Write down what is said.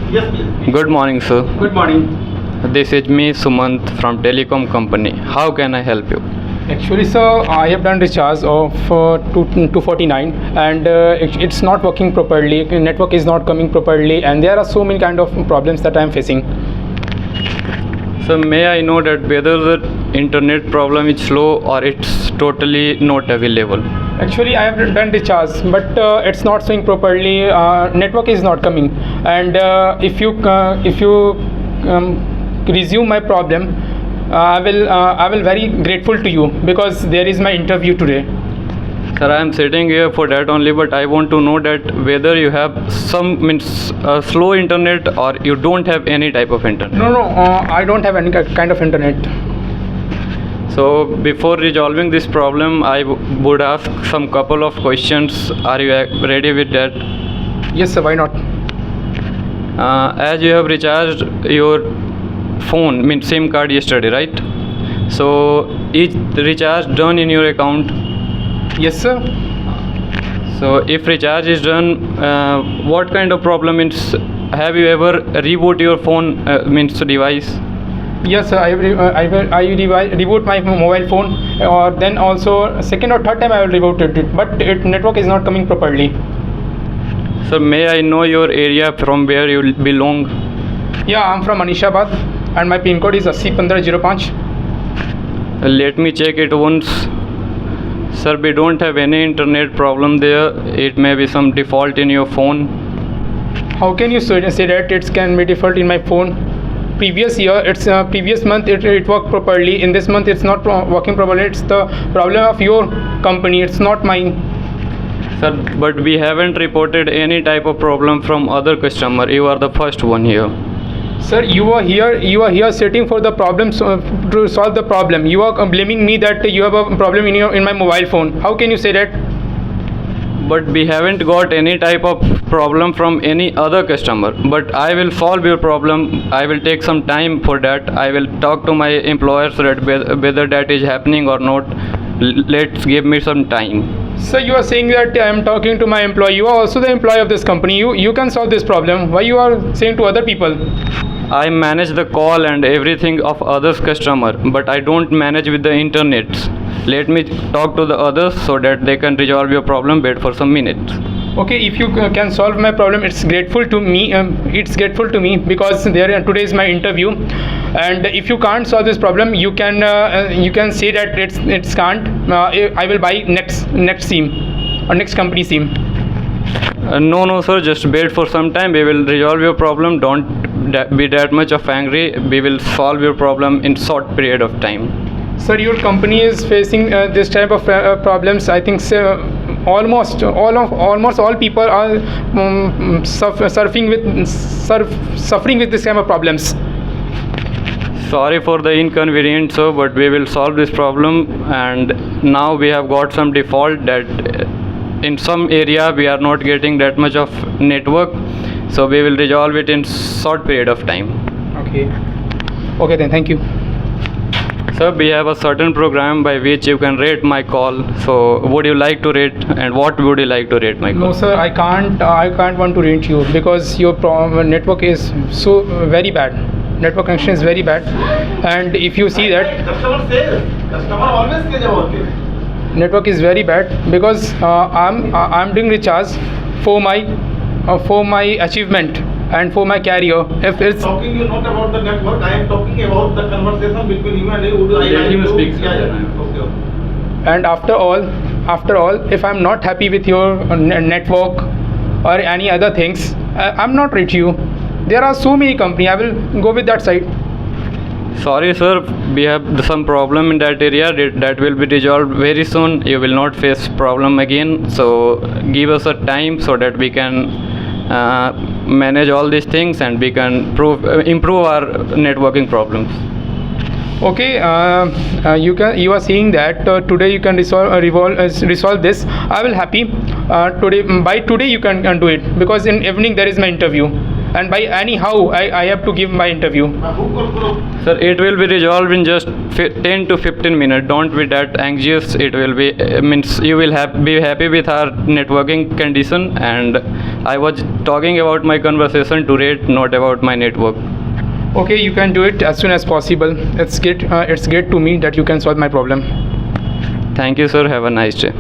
Yes, please. Good morning, sir. Good morning. This is me, Sumant from Telecom Company. How can I help you? Actually, sir, I have done recharge of 249 and it's not working properly. Network is not coming properly, and there are so many kind of problems that I am facing. So may I know that whether the internet problem is slow or it's totally not available? Actually, I have done recharge, but it's not showing properly. Network is not coming, and if you resume my problem, I will very grateful to you, because there is my interview today. Sir, I am sitting here for that only, but I want to know that whether you have slow internet or you don't have any type of internet. No, I don't have any kind of internet. So before resolving this problem, I would ask some couple of questions. Are you ready with that? Yes, sir. Why not? As you have recharged your phone, SIM card yesterday, right? So is recharge done in your account? Yes, sir. So if recharge is done, what kind of problem means? Have you ever reboot your phone device? Yes, sir. I reboot my mobile phone, or then also second or third time I will reboot it, but network is not coming properly. So may I know your area from where you belong? Yeah, I'm from Anishabad, and my pin code is 801505. Let me check it once. Sir, we don't have any internet problem there. It may be some default in your phone. How can you say that it can be default in my phone? Previous year, previous month it worked properly. In this month it's not working properly. It's the problem of your company, it's not mine. Sir, but we haven't reported any type of problem from other customer. You are the first one here. Sir, you are here sitting for the problem, to solve the problem. You are blaming me that you have a problem in my mobile phone. How can you say that? But we haven't got any type of problem from any other customer. But I will solve your problem. I will take some time for that. I will talk to my employers that whether that is happening or not. Let's give me some time. Sir, you are saying that I am talking to my employee. You are also the employee of this company. You can solve this problem. Why you are saying to other people? I manage the call and everything of others customer, but I don't manage with the internet. Let me talk to the others so that they can resolve your problem. Wait for some minutes. Okay, if you can solve my problem, it's grateful to me. It's grateful to me, because today is my interview, and if you can't solve this problem, you can say that it's can't. I will buy next SIM or next company SIM. No, sir. Just wait for some time. We will resolve your problem. Don't be that much of angry. We will solve your problem in short period of time. Sir, your company is facing this type of problems. I think almost all people are suffering with this kind of problems. Sorry for the inconvenience, sir, but we will solve this problem. And now we have got some default that in some area we are not getting that much of network, so we will resolve it in short period of time. Okay then, thank you. Sir, we have a certain program by which you can rate my call. So would you like to rate, and what would you like to rate my call? No, sir, I can't want to rate you, because your network is so very bad. Network connection is very bad, and if you see that Customer always says about it. network is very bad, because I'm doing recharge for my achievement and for my career. If it's Talking you not about the network, I am talking about the conversation between you and Okay. and after all, if I'm not happy with your network or any other things, I'm not rate you. There are so many companies. I will go with that side. Sorry, sir, we have some problem in that area. That will be resolved very soon. You will not face problem again. So give us a time so that we can manage all these things, and we can improve our networking problems. Okay, you are saying that today you can resolve this. I will happy. By today you can do it, because in evening there is my interview, and by anyhow I have to give my interview. Sir, it will be resolved in just 10 to 15 minutes. Don't be that anxious. It will be you will be happy with our networking condition, and I was talking about my conversation to rate, not about my network. Okay, you can do it as soon as possible. It's great to me that you can solve my problem. Thank you, sir. Have a nice day.